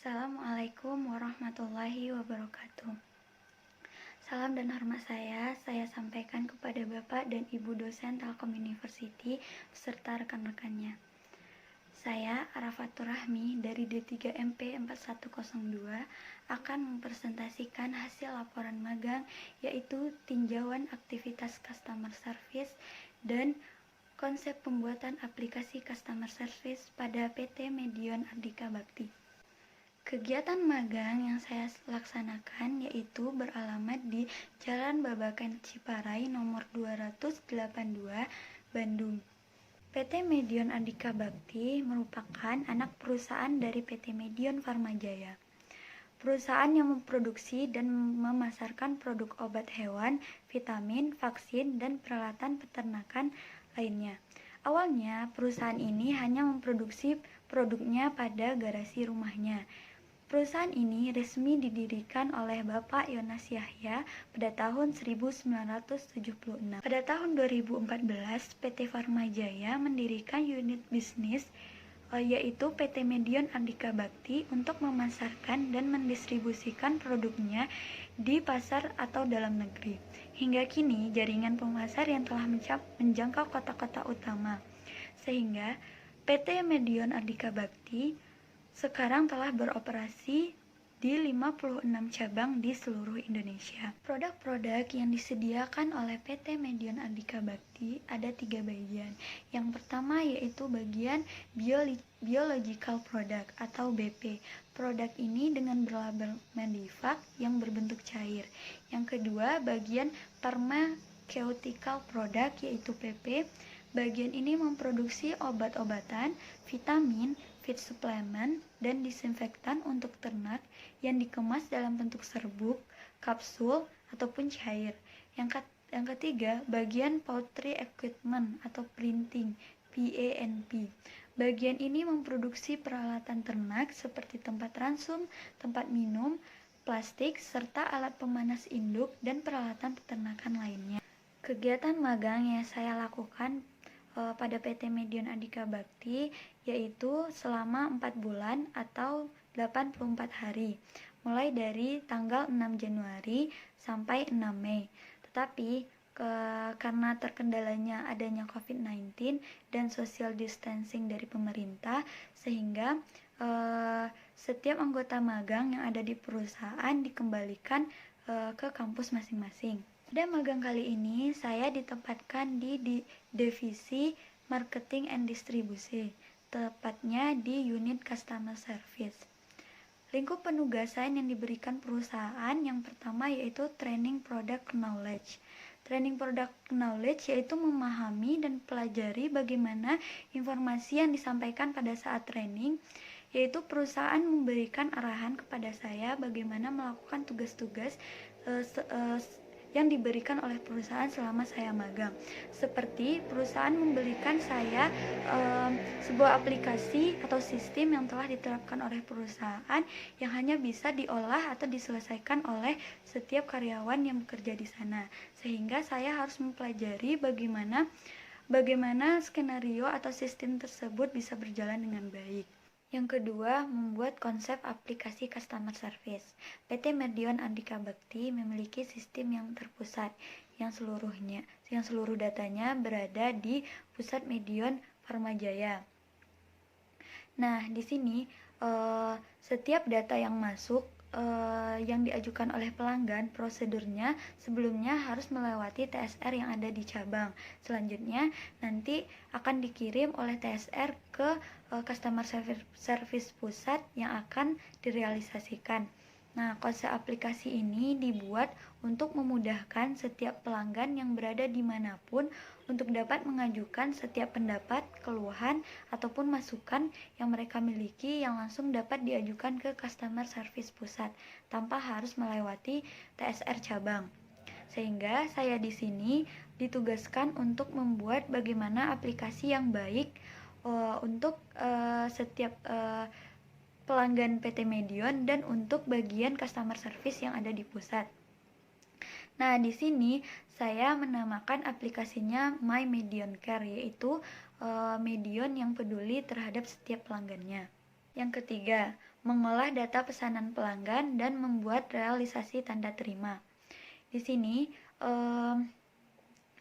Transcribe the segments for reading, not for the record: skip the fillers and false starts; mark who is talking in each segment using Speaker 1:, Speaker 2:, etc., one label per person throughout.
Speaker 1: Assalamualaikum warahmatullahi wabarakatuh. Salam dan hormat saya sampaikan kepada Bapak dan Ibu dosen Telkom University beserta rekan-rekannya. Saya Arafatur Rahmi dari D3MP 4102 akan mempresentasikan hasil laporan magang, yaitu tinjauan aktivitas customer service dan konsep pembuatan aplikasi customer service pada PT Medion Ardika Bakti. Kegiatan magang yang saya laksanakan yaitu beralamat di Jalan Babakan Ciparai nomor 282, Bandung. PT Medion Ardika Bakti merupakan anak perusahaan dari PT Medion Farmajaya. Perusahaan yang memproduksi dan memasarkan produk obat hewan, vitamin, vaksin, dan peralatan peternakan lainnya. Awalnya, perusahaan ini hanya memproduksi produknya pada garasi rumahnya. Perusahaan ini resmi didirikan oleh Bapak Yonas Yahya pada tahun 1976. Pada tahun 2014, PT Farmajaya mendirikan unit bisnis yaitu PT Medion Ardika Bakti untuk memasarkan dan mendistribusikan produknya di pasar atau dalam negeri. Hingga kini jaringan pemasar yang telah menjangkau kota-kota utama, sehingga PT Medion Ardika Bakti sekarang telah beroperasi di 56 cabang di seluruh Indonesia. Produk-produk yang disediakan oleh PT Medion Ardika Bakti ada 3 bagian. Yang pertama yaitu bagian biological product atau BP. Produk ini dengan berlabel Medivac yang berbentuk cair. Yang kedua bagian pharmaceutical product yaitu PP. Bagian ini memproduksi obat-obatan, vitamin, feed supplement, dan disinfektan untuk ternak yang dikemas dalam bentuk serbuk, kapsul, ataupun cair. Yang ketiga, bagian poultry equipment atau printing, PANP. Bagian ini memproduksi peralatan ternak seperti tempat ransum, tempat minum, plastik, serta alat pemanas induk dan peralatan peternakan lainnya. Kegiatan magang yang saya lakukan pada PT Medion Ardika Bakti yaitu selama 4 bulan atau 84 hari, mulai dari tanggal 6 Januari sampai 6 Mei. Tetapi karena terkendalanya adanya COVID-19 dan social distancing dari pemerintah, sehingga setiap anggota magang yang ada di perusahaan dikembalikan ke kampus masing-masing. Pada magang kali ini saya ditempatkan di divisi marketing and distribusi, tepatnya di unit customer service. Lingkup penugasan yang diberikan perusahaan yang pertama yaitu training product knowledge. Training product knowledge yaitu memahami dan pelajari bagaimana informasi yang disampaikan pada saat training, yaitu perusahaan memberikan arahan kepada saya bagaimana melakukan tugas-tugas yang diberikan oleh perusahaan selama saya magang. Seperti perusahaan memberikan saya sebuah aplikasi atau sistem yang telah diterapkan oleh perusahaan yang hanya bisa diolah atau diselesaikan oleh setiap karyawan yang bekerja di sana. Sehingga saya harus mempelajari bagaimana skenario atau sistem tersebut bisa berjalan dengan baik. Yang kedua, membuat konsep aplikasi customer service. PT Medion Ardika Bakti memiliki sistem yang terpusat, yang seluruh datanya berada di pusat Medion Farmajaya. Nah, di sini setiap data yang masuk yang diajukan oleh pelanggan, prosedurnya sebelumnya harus melewati TSR yang ada di cabang. Selanjutnya nanti akan dikirim oleh TSR ke customer service pusat yang akan direalisasikan. Nah, konsep aplikasi ini dibuat untuk memudahkan setiap pelanggan yang berada dimanapun untuk dapat mengajukan setiap pendapat, keluhan, ataupun masukan yang mereka miliki yang langsung dapat diajukan ke customer service pusat tanpa harus melewati TSR cabang. Sehingga saya di sini ditugaskan untuk membuat bagaimana aplikasi yang baik untuk setiap pelanggan PT Medion dan untuk bagian customer service yang ada di pusat. Nah, di sini saya menamakan aplikasinya My Medion Care, yaitu Medion yang peduli terhadap setiap pelanggannya. Yang ketiga, mengolah data pesanan pelanggan, dan membuat realisasi tanda terima. Di sini,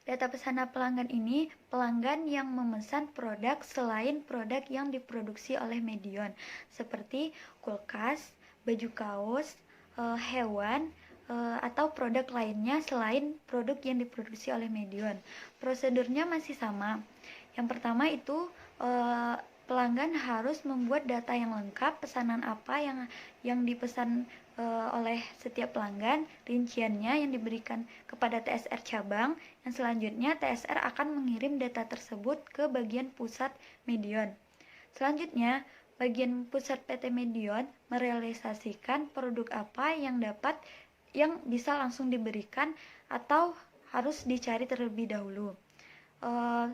Speaker 1: data pesanan pelanggan ini pelanggan yang memesan produk selain produk yang diproduksi oleh Medion, seperti kulkas, baju kaos, hewan, atau produk lainnya selain produk yang diproduksi oleh Medion. Prosedurnya masih sama. Yang pertama itu pelanggan harus membuat data yang lengkap, pesanan apa yang dipesan oleh setiap pelanggan, rinciannya yang diberikan kepada TSR cabang. Yang selanjutnya TSR akan mengirim data tersebut ke bagian pusat Medion. Selanjutnya, bagian pusat PT Medion merealisasikan produk apa yang bisa langsung diberikan atau harus dicari terlebih dahulu.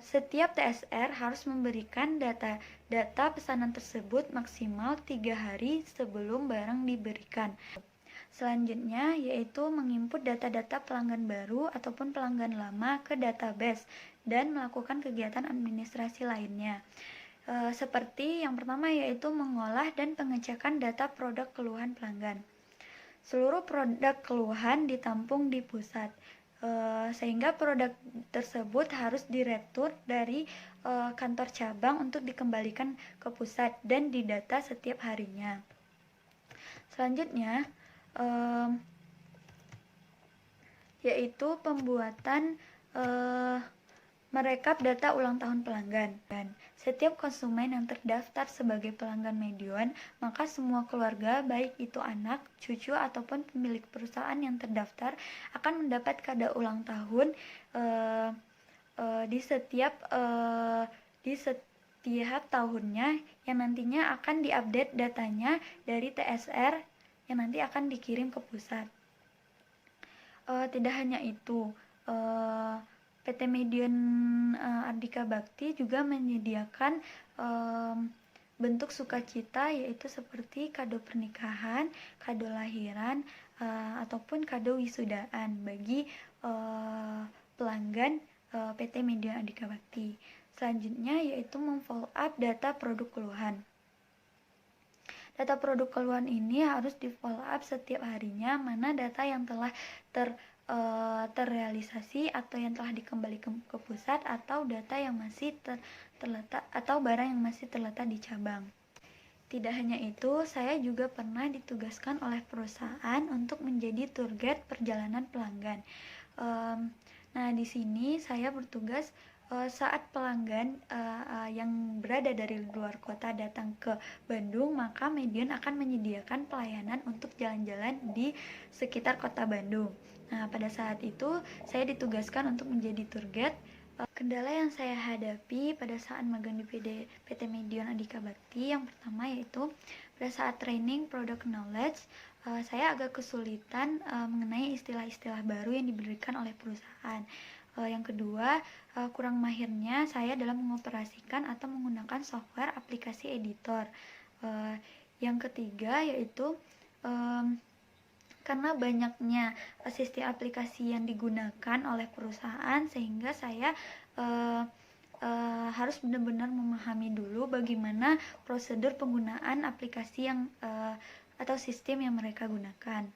Speaker 1: Setiap TSR harus memberikan data pesanan tersebut maksimal 3 hari sebelum barang diberikan. Selanjutnya yaitu menginput data-data pelanggan baru ataupun pelanggan lama ke database dan melakukan kegiatan administrasi lainnya. Seperti yang pertama yaitu mengolah dan pengecekan data produk keluhan pelanggan. Seluruh produk keluhan ditampung di pusat, sehingga produk tersebut harus diretur dari kantor cabang untuk dikembalikan ke pusat dan didata setiap harinya. Selanjutnya yaitu pembuatan merekap data ulang tahun pelanggan. Dan setiap konsumen yang terdaftar sebagai pelanggan Medion, maka semua keluarga, baik itu anak, cucu, ataupun pemilik perusahaan yang terdaftar akan mendapat kado ulang tahun di setiap tahunnya, yang nantinya akan diupdate datanya dari TSR yang nanti akan dikirim ke pusat. Tidak hanya itu, PT Medion Ardika Bakti juga menyediakan bentuk sukacita, yaitu seperti kado pernikahan, kado lahiran, ataupun kado wisudaan bagi pelanggan PT Medion Ardika Bakti. Selanjutnya yaitu memfollow up data produk keluhan. Data produk keluhan ini harus di follow up setiap harinya, mana data yang telah terrealisasi atau yang telah dikembalikan ke pusat, atau data yang masih terletak atau barang yang masih terletak di cabang. Tidak hanya itu, saya juga pernah ditugaskan oleh perusahaan untuk menjadi tour guide perjalanan pelanggan. Nah, di sini saya bertugas saat pelanggan yang berada dari luar kota datang ke Bandung, maka Medion akan menyediakan pelayanan untuk jalan-jalan di sekitar kota Bandung. Nah, pada saat itu saya ditugaskan untuk menjadi tour guide. Kendala yang saya hadapi pada saat magang di PT Medion Ardika Bakti yang pertama yaitu pada saat training product knowledge, saya agak kesulitan mengenai istilah-istilah baru yang diberikan oleh perusahaan. Yang kedua, kurang mahirnya saya dalam mengoperasikan atau menggunakan software aplikasi editor. Yang ketiga yaitu karena banyaknya sistem aplikasi yang digunakan oleh perusahaan, sehingga saya harus benar-benar memahami dulu bagaimana prosedur penggunaan aplikasi atau sistem yang mereka gunakan.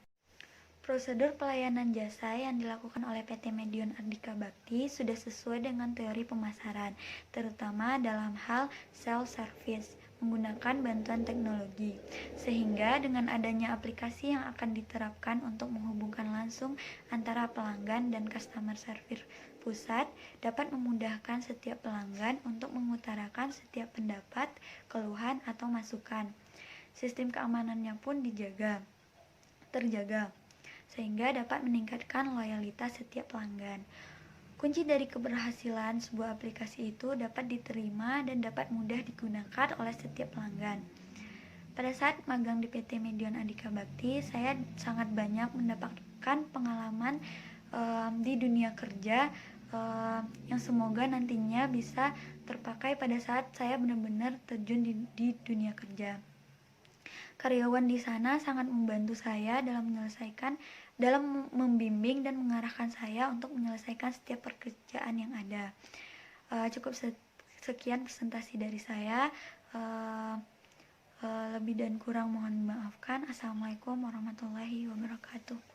Speaker 1: Prosedur pelayanan jasa yang dilakukan oleh PT Medion Ardika Bakti sudah sesuai dengan teori pemasaran, terutama dalam hal self-service, menggunakan bantuan teknologi, sehingga dengan adanya aplikasi yang akan diterapkan untuk menghubungkan langsung antara pelanggan dan customer service pusat, dapat memudahkan setiap pelanggan untuk mengutarakan setiap pendapat, keluhan, atau masukan. Sistem keamanannya pun terjaga, sehingga dapat meningkatkan loyalitas setiap pelanggan. Kunci dari keberhasilan sebuah aplikasi itu dapat diterima dan dapat mudah digunakan oleh setiap pelanggan. Pada saat magang di PT Medion Ardika Bakti, saya sangat banyak mendapatkan pengalaman di dunia kerja yang semoga nantinya bisa terpakai pada saat saya benar-benar terjun di dunia kerja. Karyawan di sana sangat membantu saya dalam membimbing dan mengarahkan saya untuk menyelesaikan setiap pekerjaan yang ada. Cukup sekian presentasi dari saya. Lebih dan kurang mohon dimaafkan. Assalamualaikum warahmatullahi wabarakatuh.